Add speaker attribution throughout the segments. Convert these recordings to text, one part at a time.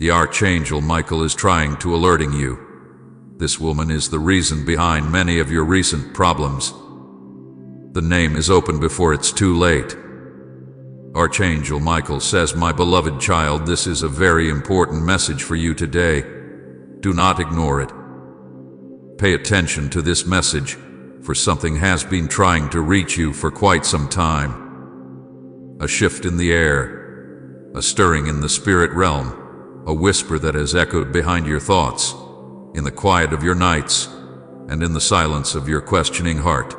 Speaker 1: The Archangel Michael is trying to alerting you. This woman is the reason behind many of your recent problems. The name is open before it's too late. Archangel Michael says, "My beloved child, this is a very important message for you today. Do not ignore it. Pay attention to this message, for something has been trying to reach you for quite some time. A shift in the air, a stirring in the spirit realm, a whisper that has echoed behind your thoughts, in the quiet of your nights, and in the silence of your questioning heart.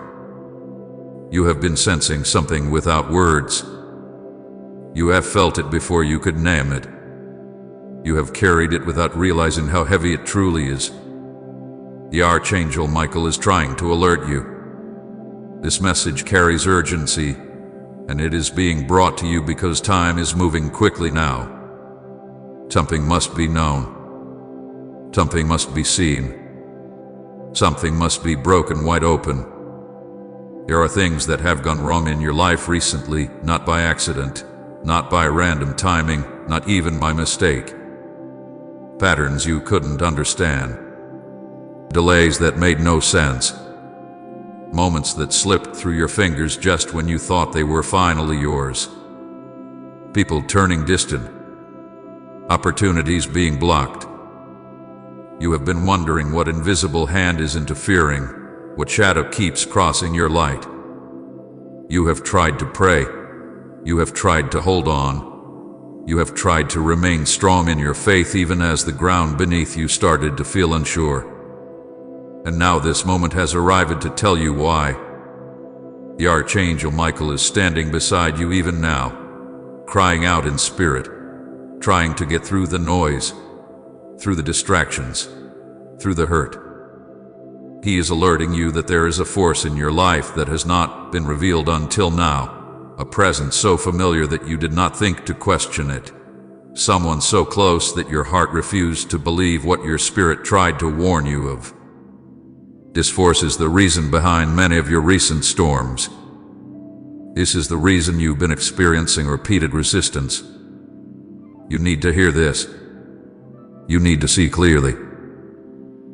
Speaker 1: You have been sensing something without words. You have felt it before you could name it. You have carried it without realizing how heavy it truly is. The Archangel Michael is trying to alert you. This message carries urgency, and it is being brought to you because time is moving quickly now. Something must be known. Something must be seen. Something must be broken wide open. There are things that have gone wrong in your life recently, not by accident, not by random timing, not even by mistake. Patterns you couldn't understand. Delays that made no sense. Moments that slipped through your fingers just when you thought they were finally yours. People turning distant. Opportunities being blocked. You have been wondering what invisible hand is interfering, what shadow keeps crossing your light. You have tried to pray. You have tried to hold on. You have tried to remain strong in your faith even as the ground beneath you started to feel unsure. And now this moment has arrived to tell you why. The Archangel Michael is standing beside you even now, crying out in spirit, trying to get through the noise, through the distractions, through the hurt. He is alerting you that there is a force in your life that has not been revealed until now, a presence so familiar that you did not think to question it, someone so close that your heart refused to believe what your spirit tried to warn you of. This force is the reason behind many of your recent storms. This is the reason you've been experiencing repeated resistance. You need to hear this. You need to see clearly.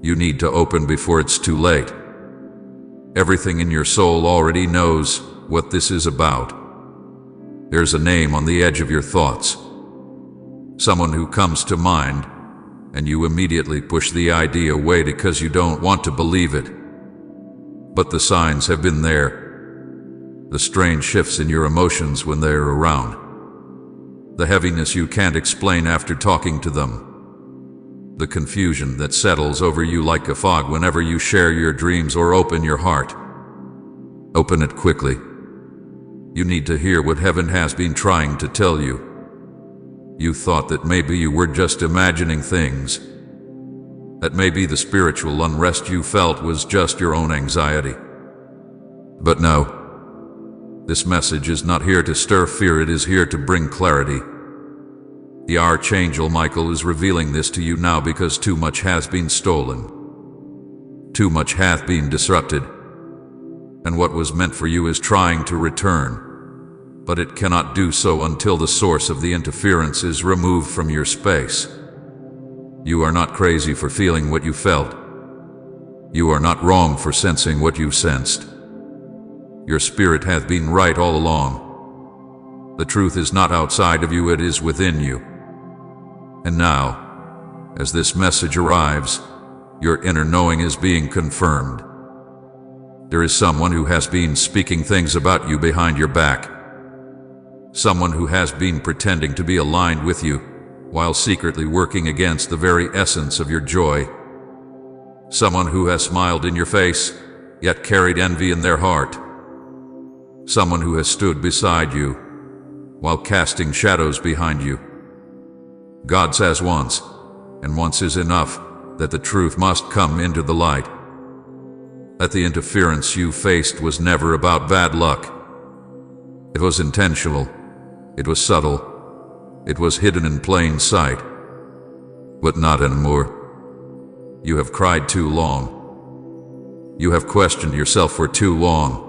Speaker 1: You need to open before it's too late. Everything in your soul already knows what this is about. There's a name on the edge of your thoughts. Someone who comes to mind, and you immediately push the idea away because you don't want to believe it. But the signs have been there. The strange shifts in your emotions when they're around. The heaviness you can't explain after talking to them. The confusion that settles over you like a fog whenever you share your dreams or open your heart. Open it quickly. You need to hear what heaven has been trying to tell you. You thought that maybe you were just imagining things. That maybe the spiritual unrest you felt was just your own anxiety. But no. This message is not here to stir fear, it is here to bring clarity. The Archangel Michael is revealing this to you now because too much has been stolen. Too much hath been disrupted. And what was meant for you is trying to return. But it cannot do so until the source of the interference is removed from your space. You are not crazy for feeling what you felt. You are not wrong for sensing what you sensed. Your spirit hath been right all along. The truth is not outside of you, it is within you. And now, as this message arrives, your inner knowing is being confirmed. There is someone who has been speaking things about you behind your back. Someone who has been pretending to be aligned with you, while secretly working against the very essence of your joy. Someone who has smiled in your face, yet carried envy in their heart. Someone who has stood beside you, while casting shadows behind you. God says once, and once is enough, that the truth must come into the light. That the interference you faced was never about bad luck. It was intentional. It was subtle. It was hidden in plain sight. But not anymore. You have cried too long. You have questioned yourself for too long.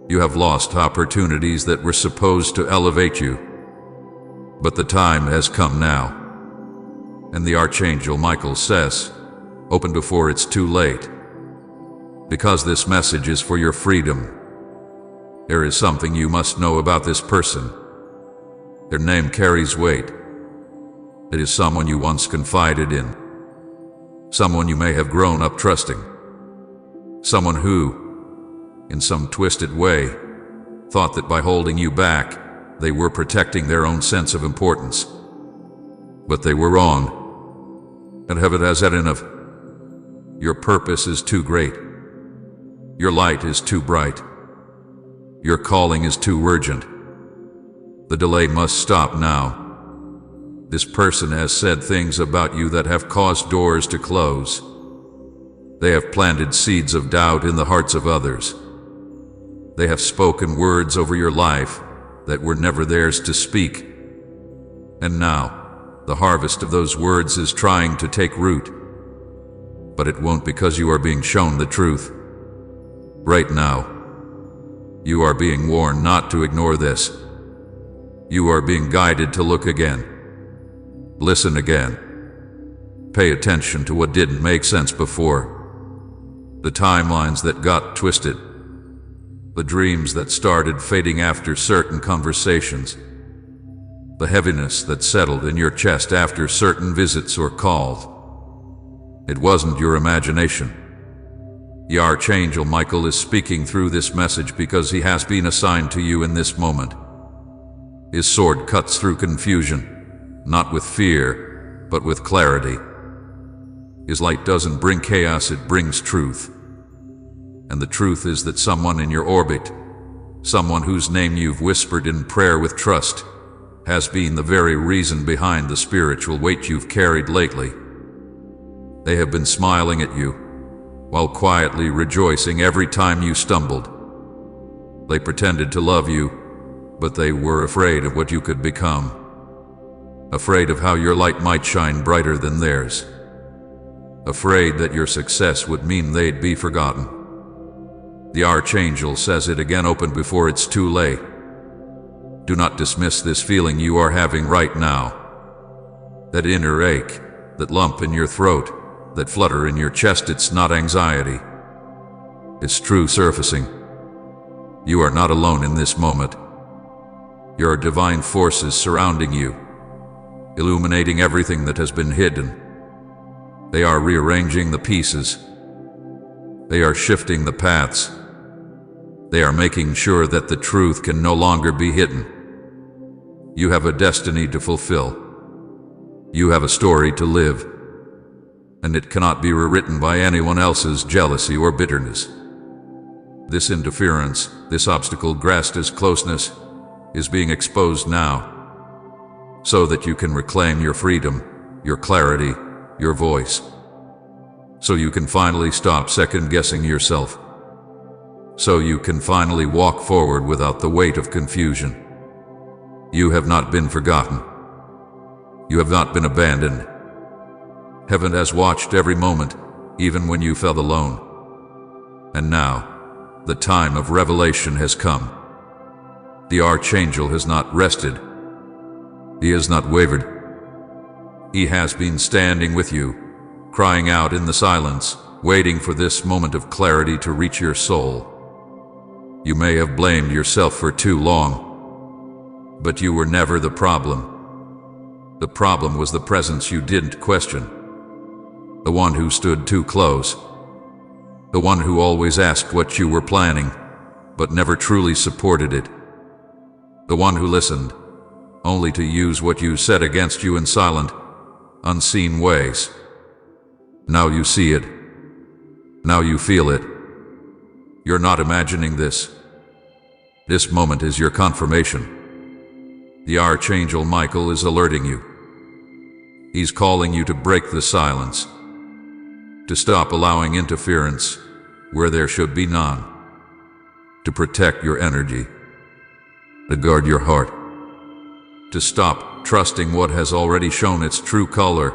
Speaker 1: You have lost opportunities that were supposed to elevate you. But the time has come now. And the Archangel Michael says, open before it's too late. Because this message is for your freedom. There is something you must know about this person. Their name carries weight. It is someone you once confided in. Someone you may have grown up trusting. Someone who, in some twisted way, thought that by holding you back, they were protecting their own sense of importance. But they were wrong, and heaven has had enough. Your purpose is too great. Your light is too bright. Your calling is too urgent. The delay must stop now. This person has said things about you that have caused doors to close. They have planted seeds of doubt in the hearts of others. They have spoken words over your life that were never theirs to speak. And now, the harvest of those words is trying to take root. But it won't, because you are being shown the truth. Right now, you are being warned not to ignore this. You are being guided to look again. Listen again. Pay attention to what didn't make sense before. The timelines that got twisted. The dreams that started fading after certain conversations. The heaviness that settled in your chest after certain visits or calls. It wasn't your imagination. The Archangel Michael is speaking through this message because he has been assigned to you in this moment. His sword cuts through confusion, not with fear, but with clarity. His light doesn't bring chaos, it brings truth. And the truth is that someone in your orbit, someone whose name you've whispered in prayer with trust, has been the very reason behind the spiritual weight you've carried lately. They have been smiling at you, while quietly rejoicing every time you stumbled. They pretended to love you, but they were afraid of what you could become. Afraid of how your light might shine brighter than theirs. Afraid that your success would mean they'd be forgotten. The Archangel says it again, open before it's too late. Do not dismiss this feeling you are having right now. That inner ache, that lump in your throat, that flutter in your chest, it's not anxiety. It's true surfacing. You are not alone in this moment. There are divine forces surrounding you, illuminating everything that has been hidden. They are rearranging the pieces. They are shifting the paths. They are making sure that the truth can no longer be hidden. You have a destiny to fulfill. You have a story to live. And it cannot be rewritten by anyone else's jealousy or bitterness. This interference, this obstacle grasped as closeness, is being exposed now, so that you can reclaim your freedom, your clarity, your voice. So you can finally stop second-guessing yourself. So you can finally walk forward without the weight of confusion. You have not been forgotten. You have not been abandoned. Heaven has watched every moment, even when you felt alone. And now, the time of revelation has come. The Archangel has not rested. He has not wavered. He has been standing with you, crying out in the silence, waiting for this moment of clarity to reach your soul. You may have blamed yourself for too long, but you were never the problem. The problem was the presence you didn't question. The one who stood too close. The one who always asked what you were planning, but never truly supported it. The one who listened, only to use what you said against you in silent, unseen ways. Now you see it. Now you feel it. You're not imagining this. This moment is your confirmation. The Archangel Michael is alerting you. He's calling you to break the silence, to stop allowing interference where there should be none, to protect your energy, to guard your heart, to stop trusting what has already shown its true color,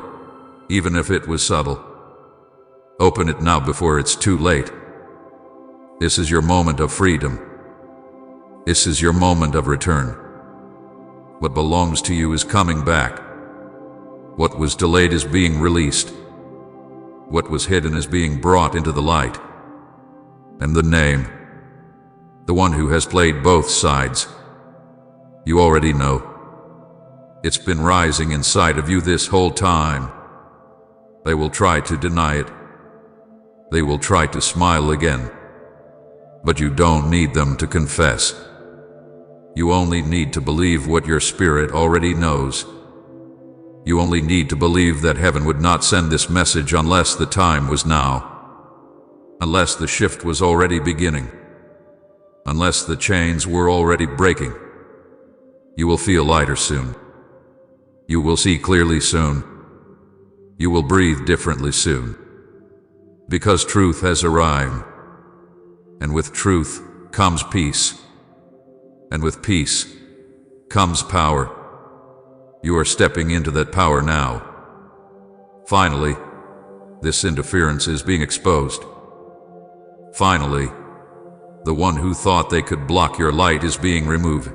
Speaker 1: even if it was subtle. Open it now before it's too late. This is your moment of freedom. This is your moment of return. What belongs to you is coming back. What was delayed is being released. What was hidden is being brought into the light. And the name, the one who has played both sides, you already know. It's been rising inside of you this whole time. They will try to deny it. They will try to smile again. But you don't need them to confess. You only need to believe what your spirit already knows. You only need to believe that heaven would not send this message unless the time was now, unless the shift was already beginning, unless the chains were already breaking. You will feel lighter soon. You will see clearly soon. You will breathe differently soon. Because truth has arrived. And with truth comes peace. And with peace comes power. You are stepping into that power now. Finally, this interference is being exposed. Finally, the one who thought they could block your light is being removed.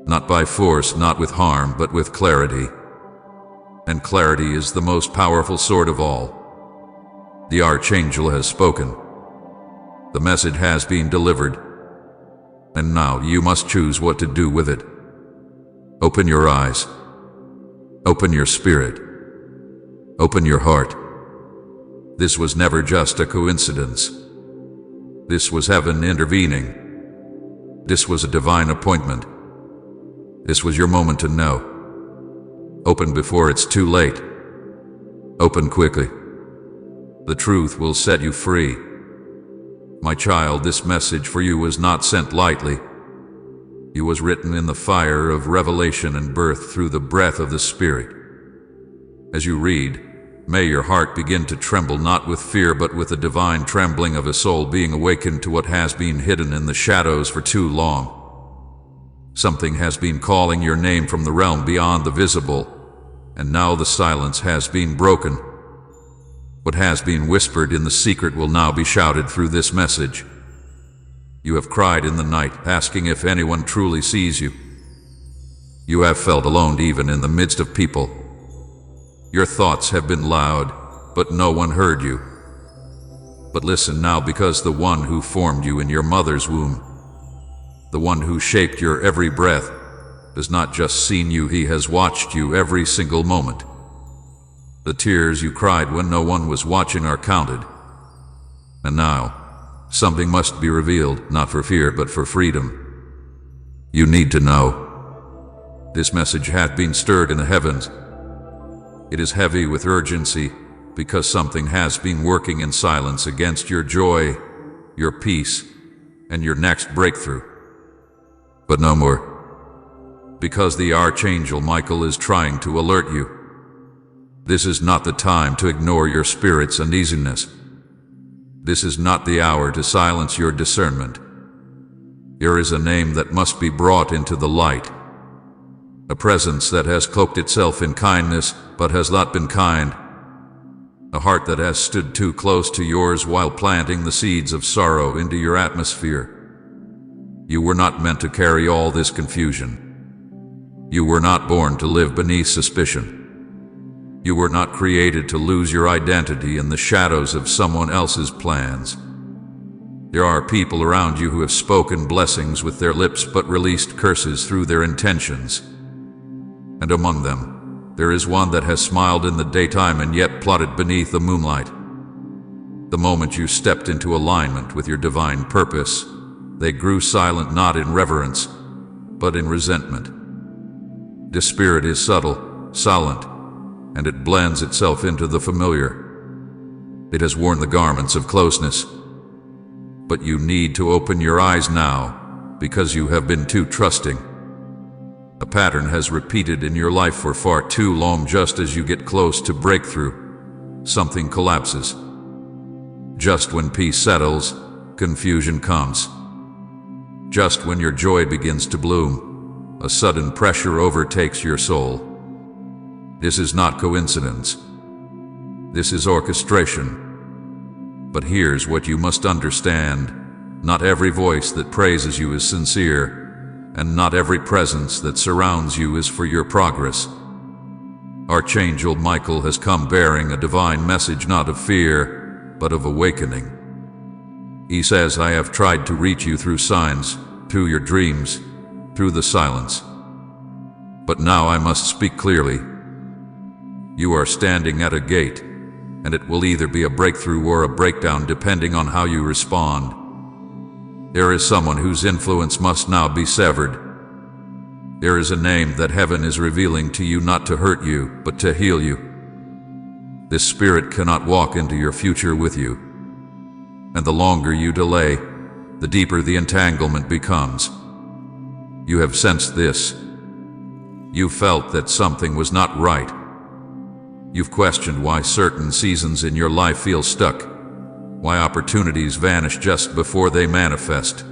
Speaker 1: Not by force, not with harm, but with clarity. And clarity is the most powerful sword of all. The Archangel has spoken. The message has been delivered. And now you must choose what to do with it. Open your eyes. Open your spirit. Open your heart. This was never just a coincidence. This was heaven intervening. This was a divine appointment. This was your moment to know. Open before it's too late. Open quickly. The truth will set you free. My child, this message for you was not sent lightly. It was written in the fire of revelation and birth through the breath of the Spirit. As you read, may your heart begin to tremble not with fear but with the divine trembling of a soul being awakened to what has been hidden in the shadows for too long. Something has been calling your name from the realm beyond the visible, and now the silence has been broken. What has been whispered in the secret will now be shouted through this message. You have cried in the night, asking if anyone truly sees you. You have felt alone even in the midst of people. Your thoughts have been loud, but no one heard you. But listen now, because the one who formed you in your mother's womb, the one who shaped your every breath, has not just seen you, he has watched you every single moment. The tears you cried when no one was watching are counted. And now, something must be revealed, not for fear, but for freedom. You need to know. This message hath been stirred in the heavens. It is heavy with urgency, because something has been working in silence against your joy, your peace, and your next breakthrough. But no more. Because the Archangel Michael is trying to alert you. This is not the time to ignore your spirit's uneasiness. This is not the hour to silence your discernment. There is a name that must be brought into the light. A presence that has cloaked itself in kindness, but has not been kind. A heart that has stood too close to yours while planting the seeds of sorrow into your atmosphere. You were not meant to carry all this confusion. You were not born to live beneath suspicion. You were not created to lose your identity in the shadows of someone else's plans. There are people around you who have spoken blessings with their lips but released curses through their intentions. And among them, there is one that has smiled in the daytime and yet plotted beneath the moonlight. The moment you stepped into alignment with your divine purpose, they grew silent not in reverence, but in resentment. This spirit is subtle, silent, and it blends itself into the familiar. It has worn the garments of closeness. But you need to open your eyes now, because you have been too trusting. A pattern has repeated in your life for far too long. Just as you get close to breakthrough, something collapses. Just when peace settles, confusion comes. Just when your joy begins to bloom, a sudden pressure overtakes your soul. This is not coincidence. This is orchestration. But here's what you must understand. Not every voice that praises you is sincere, and not every presence that surrounds you is for your progress. Archangel Michael has come bearing a divine message not of fear, but of awakening. He says, I have tried to reach you through signs, through your dreams, through the silence. But now I must speak clearly. You are standing at a gate, and it will either be a breakthrough or a breakdown depending on how you respond. There is someone whose influence must now be severed. There is a name that heaven is revealing to you not to hurt you, but to heal you. This spirit cannot walk into your future with you. And the longer you delay, the deeper the entanglement becomes. You have sensed this. You felt that something was not right. You've questioned why certain seasons in your life feel stuck, why opportunities vanish just before they manifest,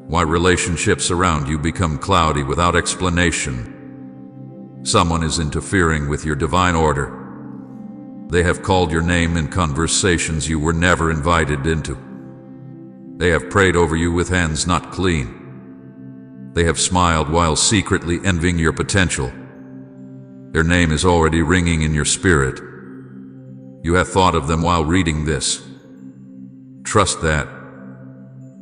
Speaker 1: why relationships around you become cloudy without explanation. Someone is interfering with your divine order. They have called your name in conversations you were never invited into. They have prayed over you with hands not clean. They have smiled while secretly envying your potential. Their name is already ringing in your spirit. You have thought of them while reading this. Trust that.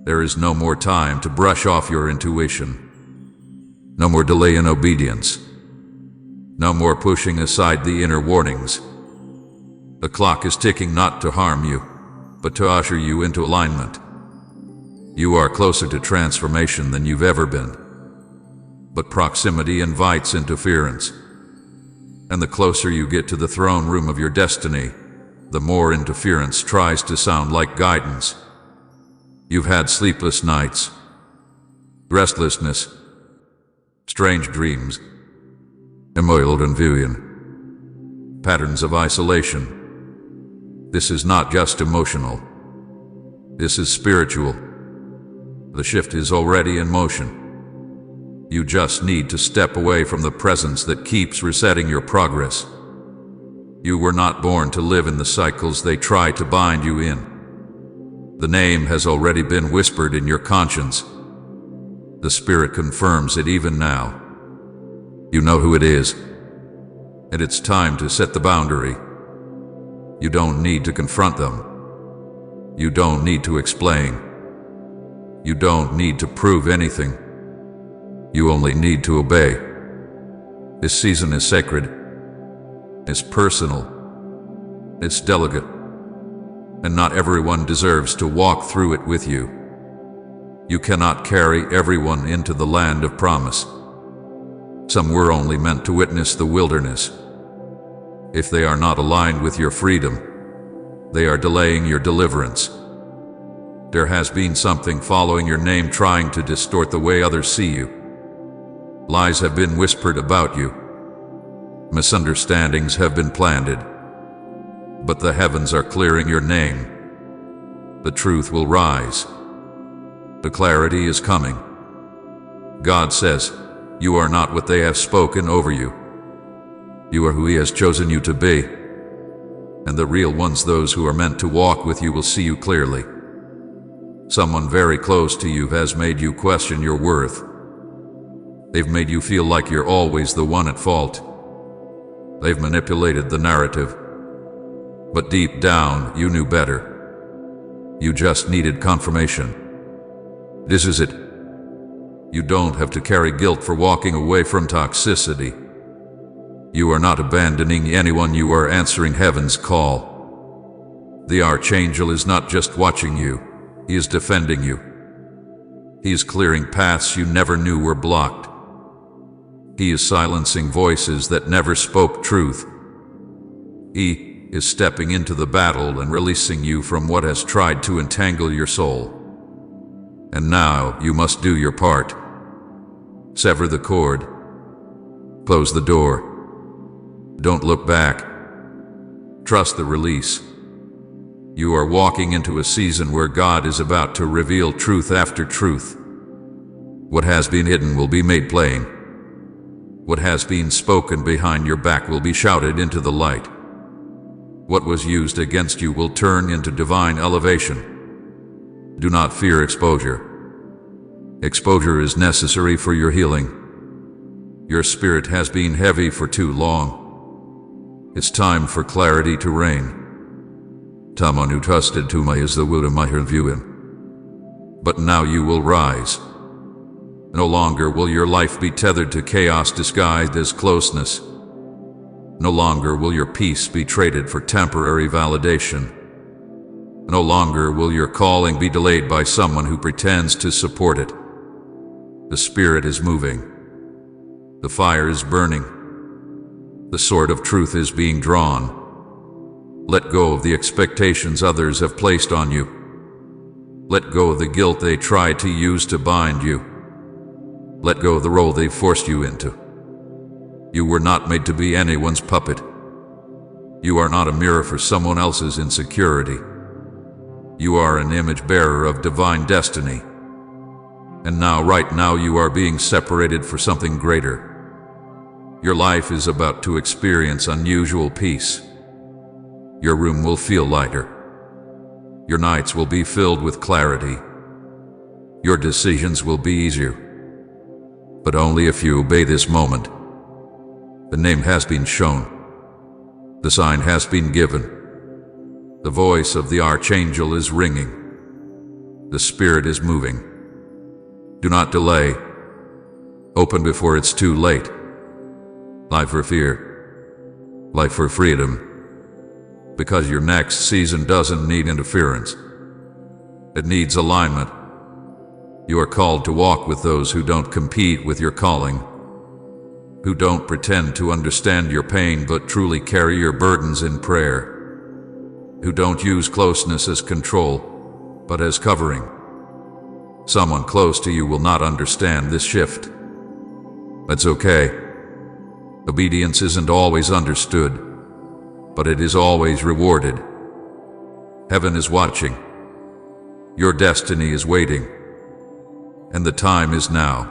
Speaker 1: There is no more time to brush off your intuition. No more delay in obedience. No more pushing aside the inner warnings. The clock is ticking not to harm you, but to usher you into alignment. You are closer to transformation than you've ever been. But proximity invites interference. And the closer you get to the throne room of your destiny, the more interference tries to sound like guidance. You've had sleepless nights, restlessness, strange dreams, emotional confusion, patterns of isolation. This is not just emotional. This is spiritual. The shift is already in motion. You just need to step away from the presence that keeps resetting your progress. You were not born to live in the cycles they try to bind you in. The name has already been whispered in your conscience. The Spirit confirms it even now. You know who it is, and it's time to set the boundary. You don't need to confront them. You don't need to explain. You don't need to prove anything. You only need to obey. This season is sacred. It's personal. It's delicate. And not everyone deserves to walk through it with you. You cannot carry everyone into the land of promise. Some were only meant to witness the wilderness. If they are not aligned with your freedom, they are delaying your deliverance. There has been something following your name trying to distort the way others see you. Lies have been whispered about you. Misunderstandings have been planted. But the heavens are clearing your name. The truth will rise. The clarity is coming. God says, you are not what they have spoken over you. You are who He has chosen you to be. And the real ones, those who are meant to walk with you, will see you clearly. Someone very close to you has made you question your worth. They've made you feel like you're always the one at fault. They've manipulated the narrative. But deep down, you knew better. You just needed confirmation. This is it. You don't have to carry guilt for walking away from toxicity. You are not abandoning anyone, you are answering heaven's call. The Archangel is not just watching you, he is defending you. He is clearing paths you never knew were blocked. He is silencing voices that never spoke truth. He is stepping into the battle and releasing you from what has tried to entangle your soul. And now you must do your part. Sever the cord. Close the door. Don't look back. Trust the release. You are walking into a season where God is about to reveal truth after truth. What has been hidden will be made plain. What has been spoken behind your back will be shouted into the light. What was used against you will turn into divine elevation. Do not fear exposure. Exposure is necessary for your healing. Your spirit has been heavy for too long. It's time for clarity to reign. Tamanu trusted to my is the will of my viewing. But now you will rise. No longer will your life be tethered to chaos disguised as closeness. No longer will your peace be traded for temporary validation. No longer will your calling be delayed by someone who pretends to support it. The Spirit is moving. The fire is burning. The sword of truth is being drawn. Let go of the expectations others have placed on you. Let go of the guilt they tried to use to bind you. Let go of the role they forced you into. You were not made to be anyone's puppet. You are not a mirror for someone else's insecurity. You are an image bearer of divine destiny. And now, right now, you are being separated for something greater. Your life is about to experience unusual peace. Your room will feel lighter. Your nights will be filled with clarity. Your decisions will be easier. But only if you obey this moment. The name has been shown. The sign has been given. The voice of the Archangel is ringing. The Spirit is moving. Do not delay. Open before it's too late. Life for fear. Life for freedom. Because your next season doesn't need interference. It needs alignment. You are called to walk with those who don't compete with your calling, who don't pretend to understand your pain but truly carry your burdens in prayer, who don't use closeness as control, but as covering. Someone close to you will not understand this shift. That's okay. Obedience isn't always understood, but it is always rewarded. Heaven is watching. Your destiny is waiting. And the time is now.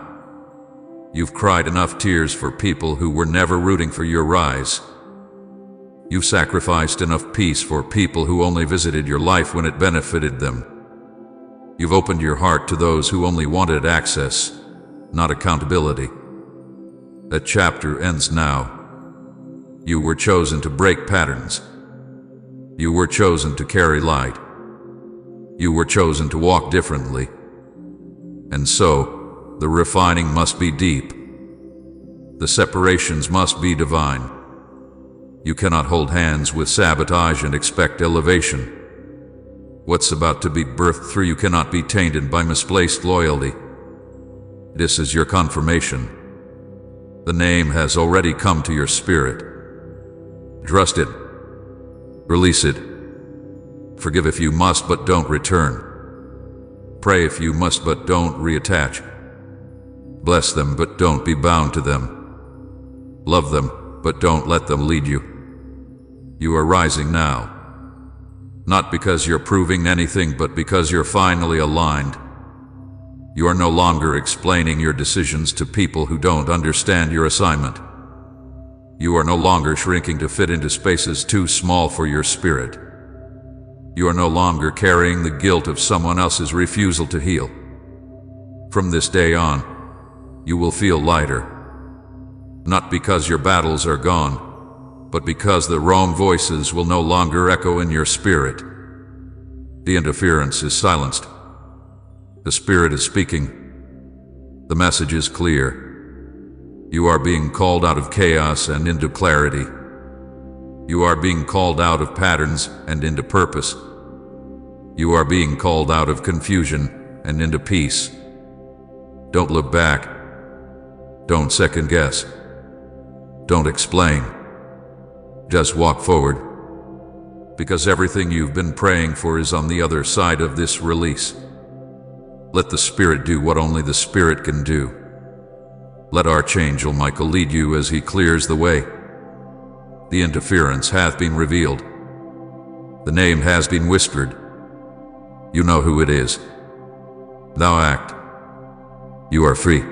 Speaker 1: You've cried enough tears for people who were never rooting for your rise. You've sacrificed enough peace for people who only visited your life when it benefited them. You've opened your heart to those who only wanted access, not accountability. That chapter ends now. You were chosen to break patterns. You were chosen to carry light. You were chosen to walk differently. And so, the refining must be deep. The separations must be divine. You cannot hold hands with sabotage and expect elevation. What's about to be birthed through you cannot be tainted by misplaced loyalty. This is your confirmation. The name has already come to your spirit. Trust it. Release it. Forgive if you must, but don't return. Pray if you must, but don't reattach. Bless them, but don't be bound to them. Love them, but don't let them lead you. You are rising now. Not because you're proving anything, but because you're finally aligned. You are no longer explaining your decisions to people who don't understand your assignment. You are no longer shrinking to fit into spaces too small for your spirit. You are no longer carrying the guilt of someone else's refusal to heal. From this day on, you will feel lighter. Not because your battles are gone, but because the wrong voices will no longer echo in your spirit. The interference is silenced. The Spirit is speaking. The message is clear. You are being called out of chaos and into clarity. You are being called out of patterns and into purpose. You are being called out of confusion and into peace. Don't look back. Don't second guess. Don't explain. Just walk forward. Because everything you've been praying for is on the other side of this release. Let the Spirit do what only the Spirit can do. Let Archangel Michael lead you as he clears the way. The interference hath been revealed. The name has been whispered. You know who it is. Thou act. You are free.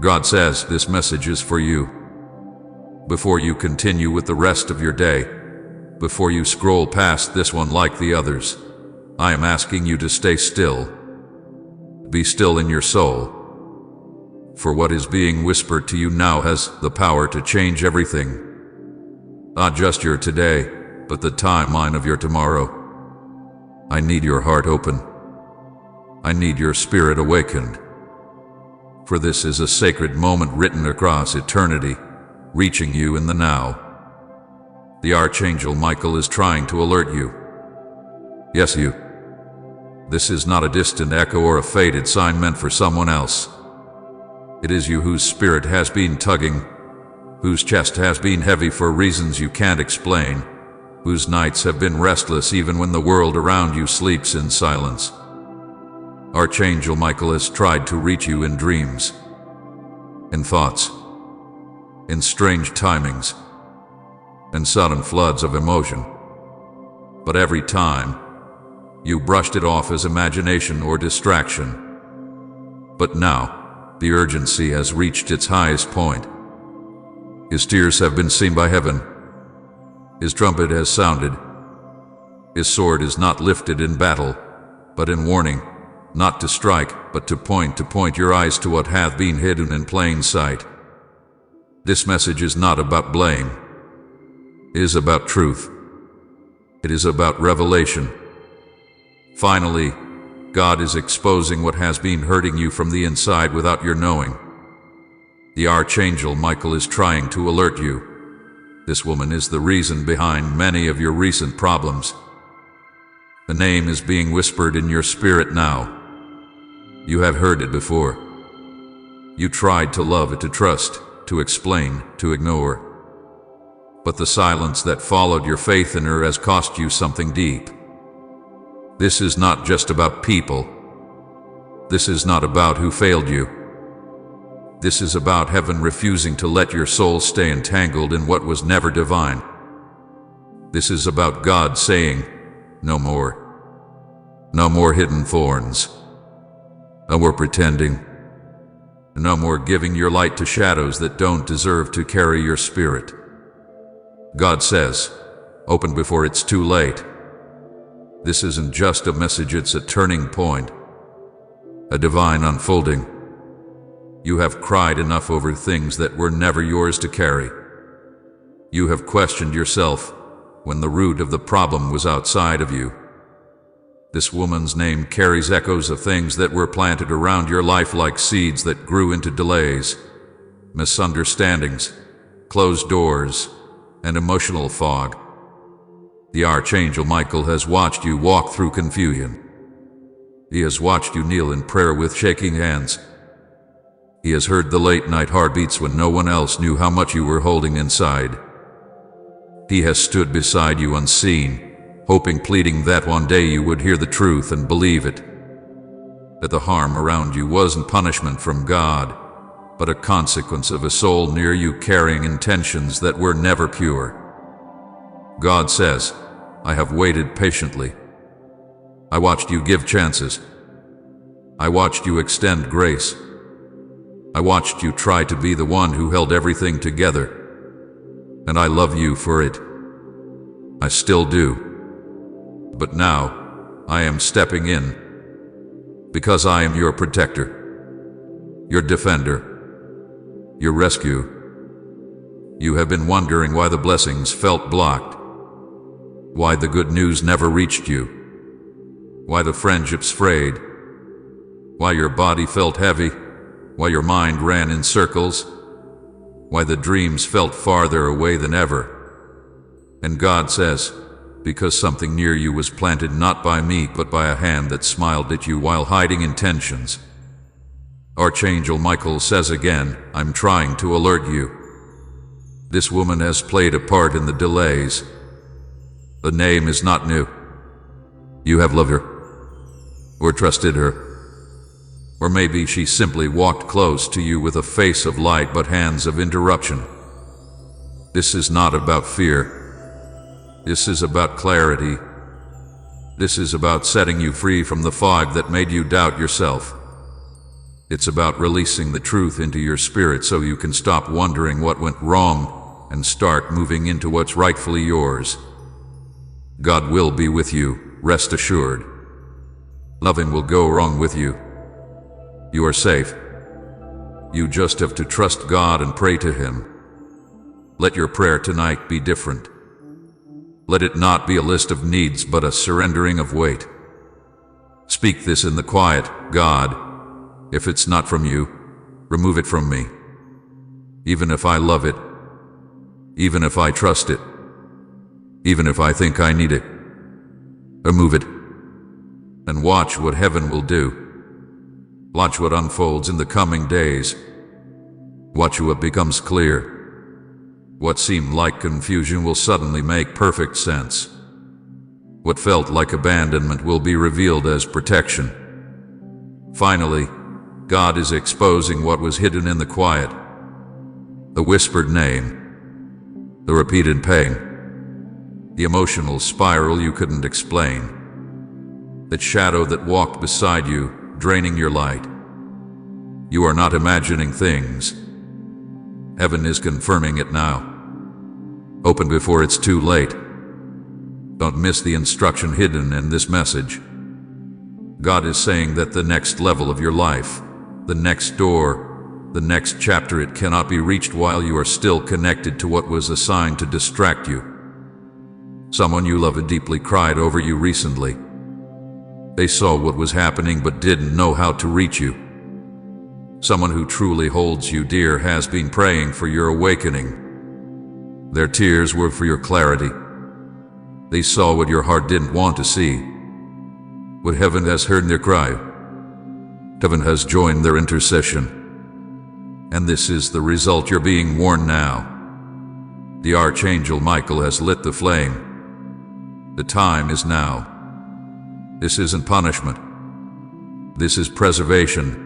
Speaker 1: God says this message is for you. Before you continue with the rest of your day, before you scroll past this one like the others, I am asking you to stay still. Be still in your soul. For what is being whispered to you now has the power to change everything. Not just your today, but the timeline of your tomorrow. I need your heart open. I need your spirit awakened. For this is a sacred moment written across eternity, reaching you in the now. The Archangel Michael is trying to alert you. Yes, you. This is not a distant echo or a faded sign meant for someone else. It is you whose spirit has been tugging, whose chest has been heavy for reasons you can't explain, whose nights have been restless even when the world around you sleeps in silence. Archangel Michael has tried to reach you in dreams, in thoughts, in strange timings, and sudden floods of emotion. But every time, you brushed it off as imagination or distraction. But now, the urgency has reached its highest point. His tears have been seen by heaven. His trumpet has sounded. His sword is not lifted in battle, but in warning, not to strike, but to point your eyes to what hath been hidden in plain sight. This message is not about blame. It is about truth. It is about revelation. Finally, God is exposing what has been hurting you from the inside without your knowing. The Archangel Michael is trying to alert you. This woman is the reason behind many of your recent problems. The name is being whispered in your spirit now. You have heard it before. You tried to love it, to trust, to explain, to ignore. But the silence that followed your faith in her has cost you something deep. This is not just about people. This is not about who failed you. This is about heaven refusing to let your soul stay entangled in what was never divine. This is about God saying, no more. No more hidden thorns. No more pretending. No more giving your light to shadows that don't deserve to carry your spirit. God says, open before it's too late. This isn't just a message, it's a turning point, a divine unfolding. You have cried enough over things that were never yours to carry. You have questioned yourself when the root of the problem was outside of you. This woman's name carries echoes of things that were planted around your life like seeds that grew into delays, misunderstandings, closed doors, and emotional fog. The Archangel Michael has watched you walk through confusion. He has watched you kneel in prayer with shaking hands. He has heard the late-night heartbeats when no one else knew how much you were holding inside. He has stood beside you unseen, hoping, pleading that one day you would hear the truth and believe it. That the harm around you wasn't punishment from God, but a consequence of a soul near you carrying intentions that were never pure. God says, I have waited patiently. I watched you give chances. I watched you extend grace. I watched you try to be the one who held everything together. And I love you for it. I still do. But now, I am stepping in. Because I am your protector, your defender, your rescue. You have been wondering why the blessings felt blocked, why the good news never reached you, why the friendships frayed, why your body felt heavy, why your mind ran in circles, why the dreams felt farther away than ever. And God says, because something near you was planted not by me but by a hand that smiled at you while hiding intentions. Archangel Michael says again, I'm trying to alert you. This woman has played a part in the delays. The name is not new. You have loved her, or trusted her, or maybe she simply walked close to you with a face of light but hands of interruption. This is not about fear. This is about clarity. This is about setting you free from the fog that made you doubt yourself. It's about releasing the truth into your spirit so you can stop wondering what went wrong and start moving into what's rightfully yours. God will be with you, rest assured. Nothing will go wrong with you. You are safe. You just have to trust God and pray to Him. Let your prayer tonight be different. Let it not be a list of needs, but a surrendering of weight. Speak this in the quiet: God, if it's not from you, remove it from me. Even if I love it, even if I trust it, even if I think I need it, remove it. And watch what heaven will do. Watch what unfolds in the coming days. Watch what becomes clear. What seemed like confusion will suddenly make perfect sense. What felt like abandonment will be revealed as protection. Finally, God is exposing what was hidden in the quiet. The whispered name, the repeated pain, the emotional spiral you couldn't explain, that shadow that walked beside you, draining your light. You are not imagining things. Heaven is confirming it now. Open before it's too late. Don't miss the instruction hidden in this message. God is saying that the next level of your life, the next door, the next chapter, it cannot be reached while you are still connected to what was assigned to distract you. Someone you love deeply cried over you recently. They saw what was happening but didn't know how to reach you. Someone who truly holds you dear has been praying for your awakening. Their tears were for your clarity. They saw what your heart didn't want to see. What heaven has heard their cry. Heaven has joined their intercession. And this is the result. You're being warned now. The Archangel Michael has lit the flame. The time is now. This isn't punishment. This is preservation.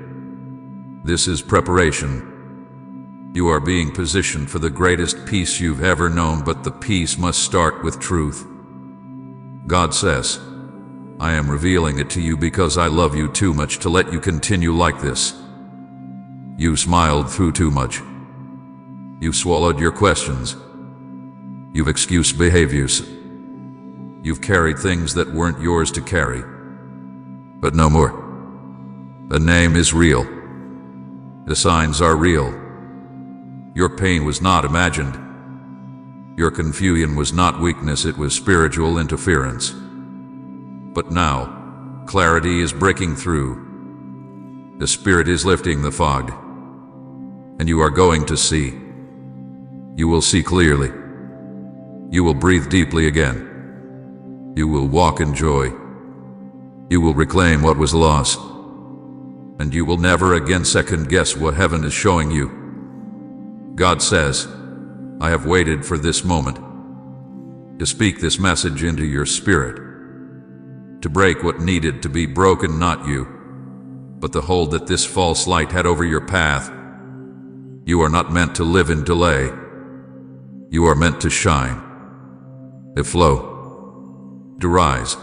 Speaker 1: This is preparation. You are being positioned for the greatest peace you've ever known, but the peace must start with truth. God says, I am revealing it to you because I love you too much to let you continue like this. You smiled through too much. You've swallowed your questions. You've excused behaviors. You've carried things that weren't yours to carry. But no more. The name is real. The signs are real. Your pain was not imagined. Your confusion was not weakness, it was spiritual interference. But now, clarity is breaking through. The Spirit is lifting the fog. And you are going to see. You will see clearly. You will breathe deeply again. You will walk in joy. You will reclaim what was lost. And you will never again second guess what heaven is showing you. God says, I have waited for this moment to speak this message into your spirit, to break what needed to be broken, not you, but the hold that this false light had over your path. You are not meant to live in delay. You are meant to shine, to flow, to rise.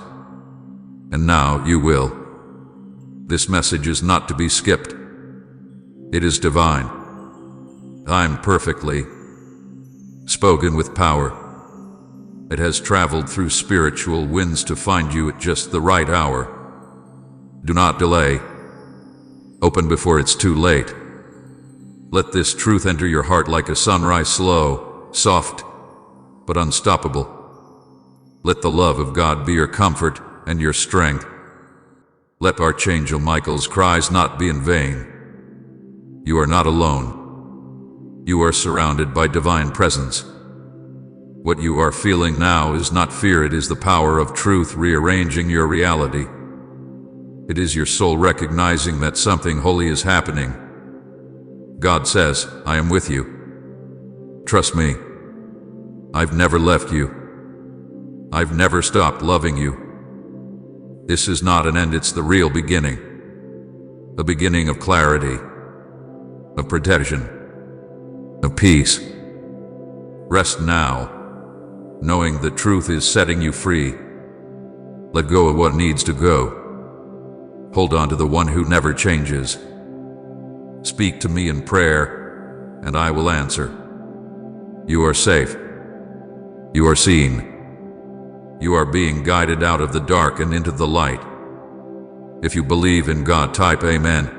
Speaker 1: And now you will. This message is not to be skipped. It is divine. Timed perfectly, spoken with power. It has traveled through spiritual winds to find you at just the right hour. Do not delay. Open before it's too late. Let this truth enter your heart like a sunrise, slow, soft, but unstoppable. Let the love of God be your comfort and your strength. Let Archangel Michael's cries not be in vain. You are not alone. You are surrounded by divine presence. What you are feeling now is not fear, it is the power of truth rearranging your reality. It is your soul recognizing that something holy is happening. God says, I am with you. Trust me. I've never left you. I've never stopped loving you. This is not an end, it's the real beginning. A beginning of clarity, of protection, of peace. Rest now, knowing the truth is setting you free. Let go of what needs to go. Hold on to the one who never changes. Speak to me in prayer, and I will answer. You are safe. You are seen. You are being guided out of the dark and into the light. If you believe in God, type Amen.